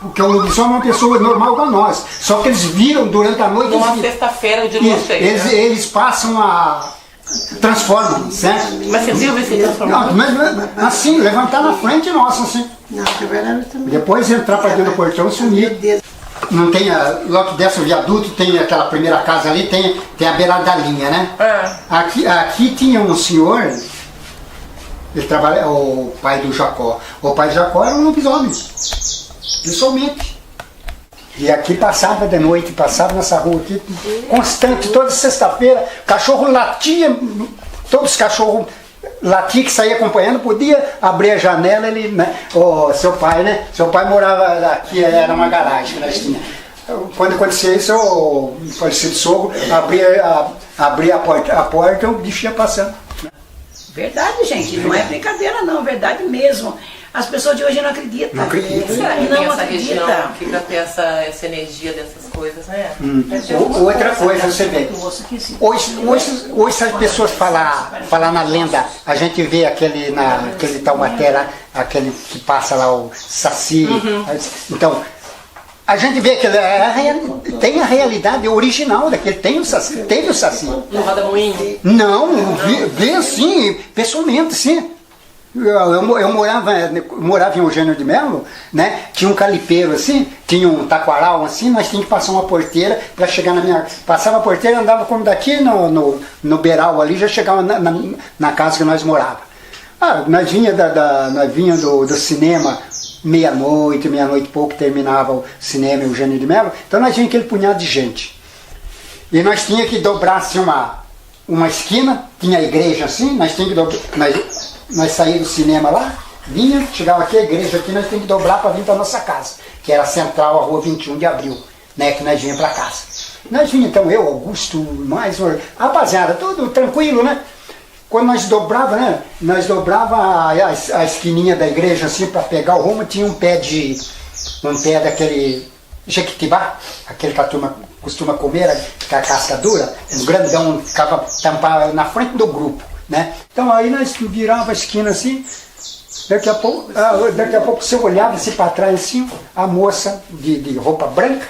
Porque o lobisomem é uma pessoa normal igual nós. Só que eles viram durante a noite. Numa sexta-feira de lua cheia. Eles passam a. Transformam, certo? Mas você viu esse transformador? Mas assim, levantar na frente nossa, assim. Não, que verdade também. Depois entrar para dentro do portão e sumir. Não tem, logo desce o viaduto, tem aquela primeira casa ali, tem a beirada da linha, né? Aqui tinha um senhor, ele trabalha, o pai do Jacó. O pai do Jacó era um lobisomem, pessoalmente. E aqui passava de noite, passava nessa rua aqui, constante, toda sexta-feira, cachorro latia, todos os cachorros latiam que saía acompanhando, podia abrir a janela, ele, né, seu pai, né? Seu pai morava aqui, era uma garagem que nós tínhamos. Quando acontecia isso, o falecido sogro abria a porta, o bicho ia passando. Verdade, gente, não é brincadeira não, verdade mesmo. As pessoas de hoje não acreditam. Não acreditam. Será que tem Não essa região acredita. aqui pra ter essa energia dessas coisas, né? Outra coisa, você vê, hoje se as pessoas falar na lenda, a gente vê aquele Taubaté lá, aquele que passa lá, o Saci, então, a gente vê que tem a realidade original daquele, teve o Saci. No Rodamoinho? Não, vi assim, pessoalmente, sim. Eu morava em Eugênio de Melo, né? Tinha um calipeiro assim, tinha um taquaral assim, nós tínhamos que passar uma porteira para chegar na minha. Passava a porteira, andava como daqui no beiral ali, já chegava na casa que nós morávamos. Nós vinha do cinema meia-noite e pouco terminava o cinema Eugênio de Melo, então nós vinha aquele punhado de gente. E nós tínhamos que dobrar assim uma esquina, tinha a igreja assim, nós tínhamos que dobrar. Nós saímos do cinema lá, vinha, chegava aqui a igreja aqui, nós tínhamos que dobrar para vir para a nossa casa, que era a central, a rua 21 de abril, né, que nós vinha para casa. Nós vinha então, eu, Augusto, mais rapaziada, tudo tranquilo, né? Quando nós dobrava, né? Nós dobrava a esquininha da igreja assim para pegar o rumo, tinha um pé daquele jequitibá, aquele que a turma costuma comer, que é a casca dura, um grandão, ficava tampado na frente do grupo, né? Então aí nós virava a esquina assim, daqui a pouco você olhava assim para trás assim, a moça de roupa branca,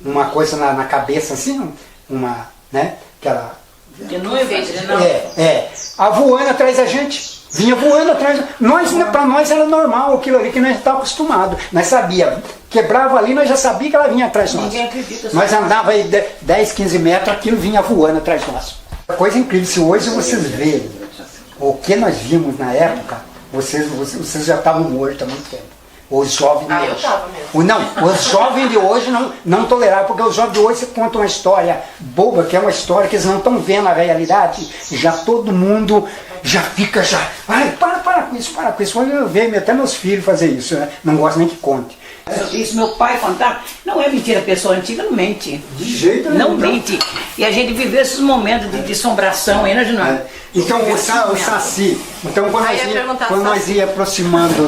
uma coisa na cabeça assim, né? Aquela. De noiva? Voando atrás da gente. Vinha voando atrás. Para nós era normal aquilo ali que nós estávamos acostumados. Nós sabíamos. Quebrava ali, nós já sabíamos que ela vinha atrás de nós. Ninguém acredita. Nós andava aí 10, 15 metros, aquilo vinha voando atrás de nós. Coisa incrível, se hoje vocês verem o que nós vimos na época, vocês já estavam mortos há muito tempo. Os jovens de hoje. Eu tava mesmo. Não, os jovens de hoje não toleraram, porque os jovens de hoje contam uma história boba, que é uma história que eles não estão vendo a realidade, e já todo mundo já fica ai, para com isso. Eu vejo até meus filhos fazer isso, né? Não gosto nem que conte. Isso meu pai contava, não é mentira, a pessoa antiga não mente. De jeito nenhum. Não mente. E a gente viveu esses momentos de assombração aí, né, Junão? Então o Saci, então quando nós ia aproximando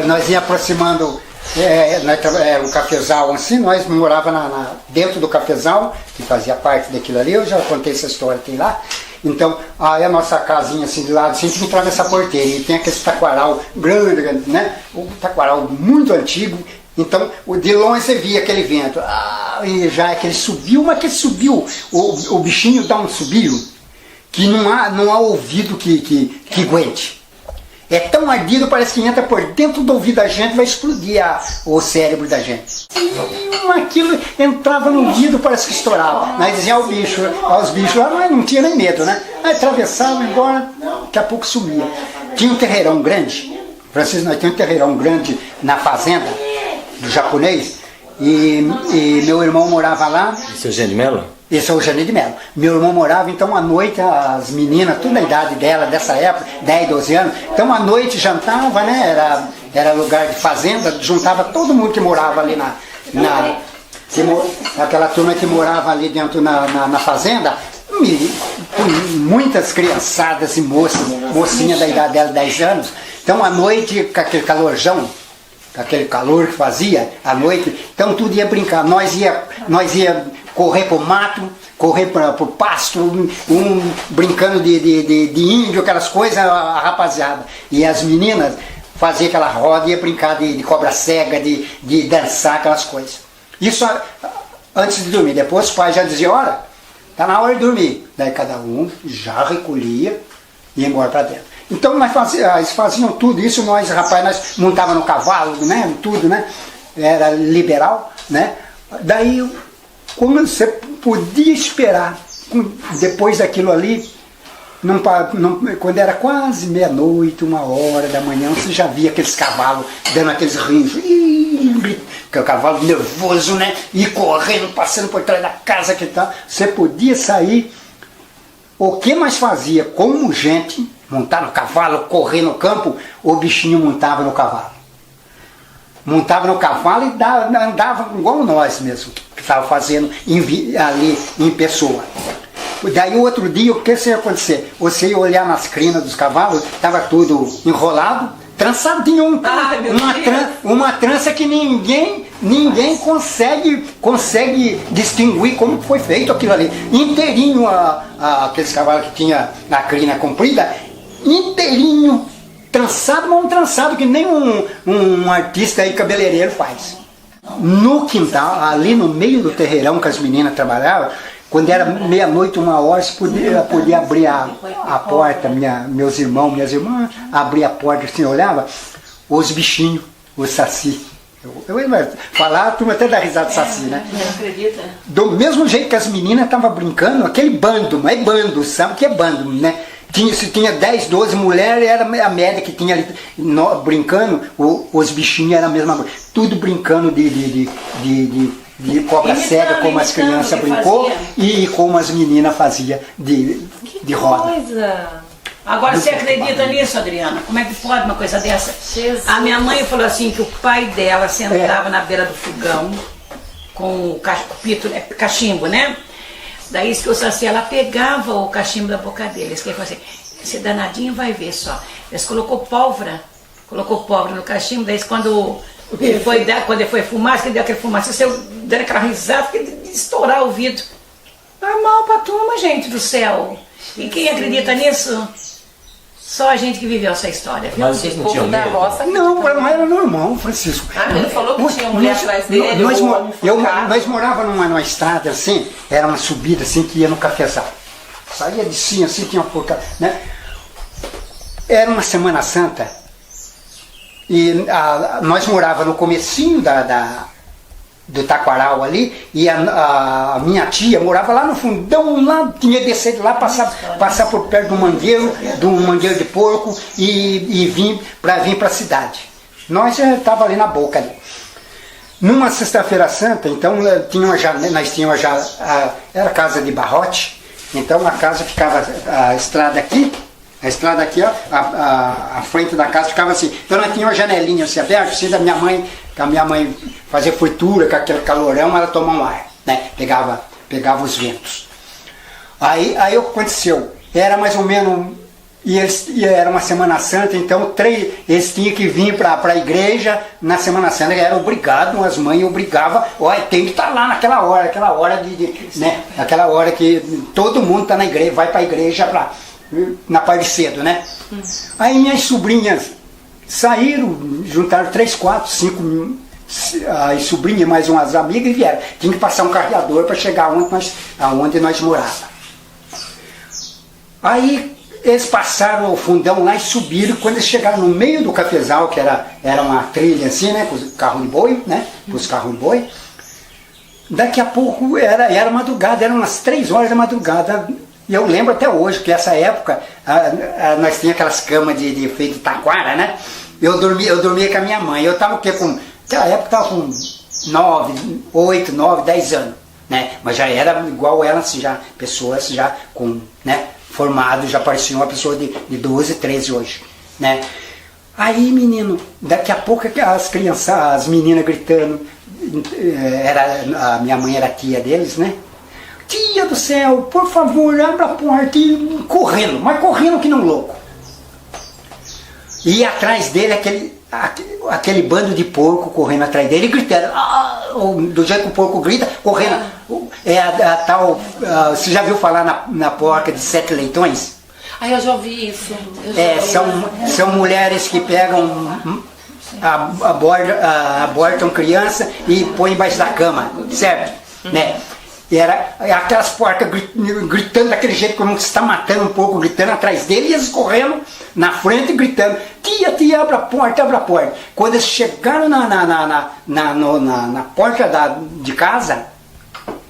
nós ia aproximando, era um cafezal assim, nós morava dentro do cafezal, que fazia parte daquilo ali, eu já contei essa história, tem lá. Então, aí a nossa casinha assim de lado, assim, tinha que entrar nessa porteira, e tem aquele taquaral grande, né? Um taquaral muito antigo. Então, de longe você via aquele vento, e já é que ele subiu, mas que ele subiu, o bichinho dá um subiu, que não há ouvido que aguente. É tão ardido, parece que entra por dentro do ouvido da gente, vai explodir o cérebro da gente. Aquilo entrava no ouvido, parece que estourava. Nós dizíamos aos bichos lá, mas não tinha nem medo, né? Aí atravessava, embora, daqui a pouco sumia. Tinha um terreirão grande, Francisco, nós tínhamos um terreirão grande na fazenda do japonês, e meu irmão morava lá. Esse é o Eugênio de Melo? Esse é o Eugênio de Melo. Meu irmão morava, então à noite, as meninas, tudo na idade dela, dessa época, 10, 12 anos, então à noite jantava, né? Era lugar de fazenda, juntava todo mundo que morava ali aquela turma que morava ali dentro na fazenda, muitas criançadas e mocinha da idade dela, 10 anos. Então à noite, com aquele calorzão, aquele calor que fazia à noite, então tudo ia brincar. Nós ia correr para o mato, correr para o pasto, brincando de índio, aquelas coisas, a rapaziada. E as meninas, fazia aquela roda, ia brincar de cobra cega, de dançar, aquelas coisas. Isso antes de dormir. Depois os pais já diziam, olha, tá na hora de dormir. Daí cada um já recolhia e ia embora para dentro. Então eles faziam tudo isso, nós montava no cavalo, né? Tudo, né? Era liberal, né? Daí, como você podia esperar, depois daquilo ali, quando era quase meia-noite, 1h da manhã, você já via aqueles cavalos dando aqueles rinchos, que é o cavalo nervoso, né? E correndo, passando por trás da casa, que tal. Você podia sair. O que mais fazia? Como gente, montar no cavalo, correr no campo, o bichinho montava no cavalo. Montava no cavalo e andava igual nós mesmo, que estava fazendo ali em pessoa. Daí o outro dia, o que ia acontecer? Você ia olhar nas crinas dos cavalos, estava tudo enrolado, trançadinho, uma trança que ninguém consegue distinguir como foi feito aquilo ali. Inteirinho, aqueles cavalos que tinha a crina comprida, inteirinho, trançado, mas um trançado que nem um artista aí cabeleireiro faz. No quintal, ali no meio do terreirão que as meninas trabalhavam, quando era meia-noite, 1h, você podia abrir a porta, meus irmãos, minhas irmãs, abria a porta, assim, olhava, os bichinhos, os saci. Eu ia falar, a turma até dá risada de saci, né? Não acredita? Do mesmo jeito que as meninas estavam brincando, aquele bando, mas é bando, sabe o que é bando, né? Se tinha 10, 12 mulheres, era a média que tinha ali brincando, os bichinhos eram a mesma coisa. Tudo brincando de cobra cega, como as crianças brincou, e como as meninas faziam de roda. Coisa! Agora você acredita nisso, Adriana? Como é que pode uma coisa dessa? Jesus. A minha mãe falou assim que o pai dela sentava na beira do fogão com o cachimbo, né? Daí que o saci, ela pegava o cachimbo da boca dele. Ele falou assim, esse danadinho vai ver só. Eles colocou pólvora no cachimbo, daí quando ele foi fumar, que deu aquele fumaça, você deu aquela risada, de estourar o vidro. Normal pra turma, gente do céu. E quem acredita nisso? Só a gente que viveu essa história, viu? Mas vocês não tinham Da medo? roça, Não era normal, Francisco. ele falou que tinha mulher atrás dele, Nós morávamos numa estrada assim, era uma subida assim que ia no cafezal. Saía de cima assim, tinha uma porca, né? Era uma Semana Santa e nós morávamos no comecinho do Taquaral ali, e a minha tia morava lá no fundão, lá tinha que descer de lá, passar por perto de um mangueiro de porco e vir para a cidade. Nós já estávamos ali na boca ali. Numa sexta-feira santa, então nós tínhamos era casa de barrote, então a casa ficava, a estrada aqui, ó, a frente da casa ficava assim. Então nós tínhamos uma janelinha assim aberta, assim, da minha mãe, que a minha mãe fazia fritura com aquele calorão, ela tomava um ar, né? Pegava os ventos. Aí o que aconteceu? Era mais ou menos, era uma Semana Santa, então eles tinham que vir para a igreja na Semana Santa, era obrigado, as mães obrigavam, olha, tem que estar lá naquela hora, né? Aquela hora que todo mundo está na igreja, vai para a igreja na parte cedo, né? Aí minhas sobrinhas saíram, juntaram 3, 4, 5 as sobrinhas mais umas amigas e vieram. Tinha que passar um carregador para chegar aonde nós morávamos. Aí eles passaram o fundão lá e subiram. Quando eles chegaram no meio do cafezal, que era uma trilha assim, né, com os carros de boi, né, daqui a pouco era madrugada, eram umas 3h da madrugada. E eu lembro até hoje que essa época nós tínhamos aquelas camas de feito de taquara, né? Eu dormia com a minha mãe. Eu estava naquela época estava com 8, 9, 10 anos, né? Mas já era igual ela, assim, já pessoas já com, né, formado, já parecia uma pessoa de 12, 13 hoje, né? Aí, menino, daqui a pouco as crianças, as meninas gritando, a minha mãe era tia deles, né? Tia do céu, por favor, abra a porta, e correndo, mas correndo que não louco. E atrás dele aquele bando de porco correndo atrás dele, gritando, do jeito que o porco grita, correndo. Você já viu falar na porca de 7 leitões? Ai, eu já ouvi isso. Eu já ouvi. São mulheres que pegam, abortam criança e põem embaixo da cama, certo? Né? E era aquelas porcas gritando daquele jeito como se está matando um pouco, gritando atrás dele, e eles correndo na frente gritando, tia, abra a porta, abra a porta. Quando eles chegaram na porta de casa,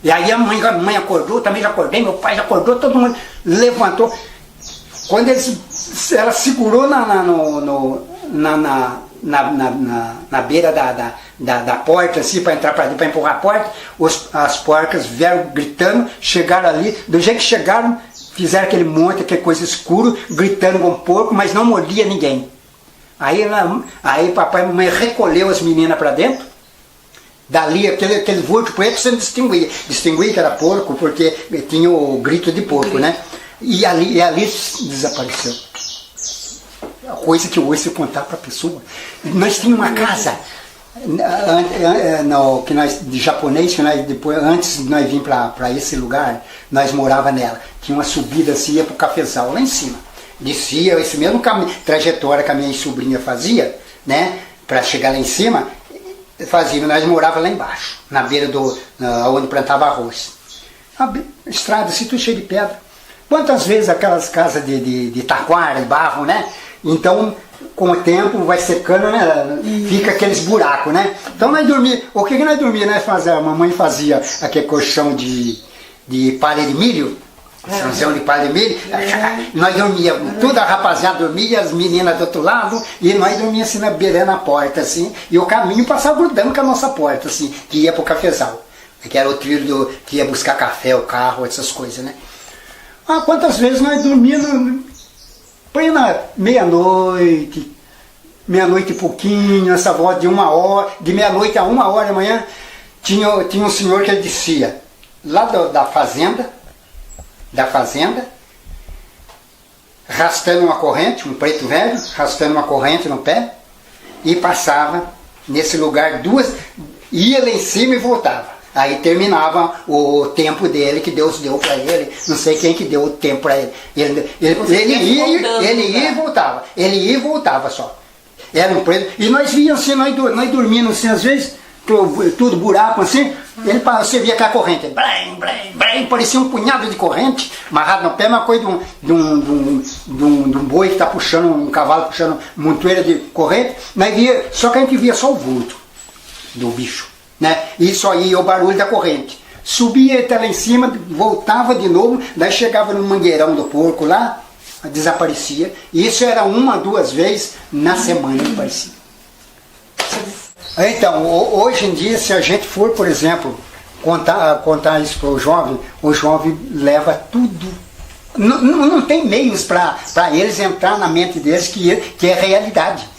e aí a mãe acordou, também já acordei, meu pai já acordou, todo mundo levantou. Quando ela segurou na beira da porta, assim, para entrar para empurrar a porta, as porcas vieram gritando, chegaram ali, do jeito que chegaram, fizeram aquele monte, aquela coisa escura, gritando com um porco, mas não mordia ninguém. Aí papai e mamãe recolheu as meninas para dentro, dali aquele vulto preto você não distinguia que era porco, porque tinha o grito de porco, né? E ali desapareceu. Coisa que hoje se contar para a pessoa. Nós tínhamos uma casa de japonês, que nós, depois, antes de nós vir para esse lugar, nós morava nela. Tinha uma subida assim, ia para o cafezal lá em cima. Descia esse mesmo trajetória que a minha sobrinha fazia, né, para chegar lá em cima, nós morava lá embaixo, na beira onde plantava arroz. A estrada assim, tudo cheio de pedra. Quantas vezes aquelas casas de taquara, de barro, né? Então, com o tempo, vai secando, né? Fica aqueles buracos, né? Então, nós dormíamos. O que nós dormíamos? A mamãe fazia aquele colchão de palha de milho, chãozão de palha de milho. Nós dormíamos, toda a rapaziada dormia, as meninas do outro lado, e nós dormíamos assim, beirando a porta, assim, e o caminho passava grudando com a nossa porta, assim, que ia pro cafezal, que era o trilho que ia buscar café, o carro, essas coisas, né? Quantas vezes nós dormíamos, põe na meia-noite e pouquinho, essa volta de 1 hora, de meia-noite a 1 hora da manhã, tinha um senhor que ele descia lá da fazenda, arrastando uma corrente, um preto velho, arrastando uma corrente no pé, e passava nesse lugar ia lá em cima e voltava. Aí terminava o tempo dele, que Deus deu para ele, não sei quem que deu o tempo para ele. Ele ia e voltava só. Era um preto. E nós víamos assim, nós dormíamos assim, às vezes, tudo buraco assim, você via aquela corrente, parecia um punhado de corrente, amarrado no pé, uma coisa de um boi que está puxando, um cavalo puxando montoeira de corrente, só que a gente via só o vulto do bicho. Né? E só ia o barulho da corrente. Subia até lá em cima, voltava de novo, daí chegava no mangueirão do porco lá, desaparecia. E isso era 1 a 2 vezes na semana que aparecia. Então, hoje em dia, se a gente for, por exemplo, contar isso para o jovem leva tudo. Não tem meios para eles entrar na mente deles que é realidade.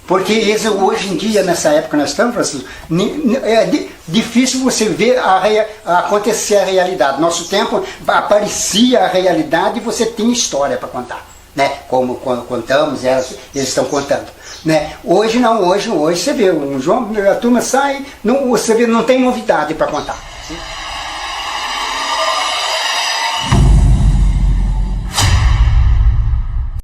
Porque hoje em dia, nessa época que nós estamos, Francisco, é difícil você ver acontecer a realidade. Nosso tempo aparecia a realidade e você tinha história para contar. Né? Como contamos, eles estão contando. Né? Hoje não, hoje você vê, a turma sai, você vê, não tem novidade para contar. Sim?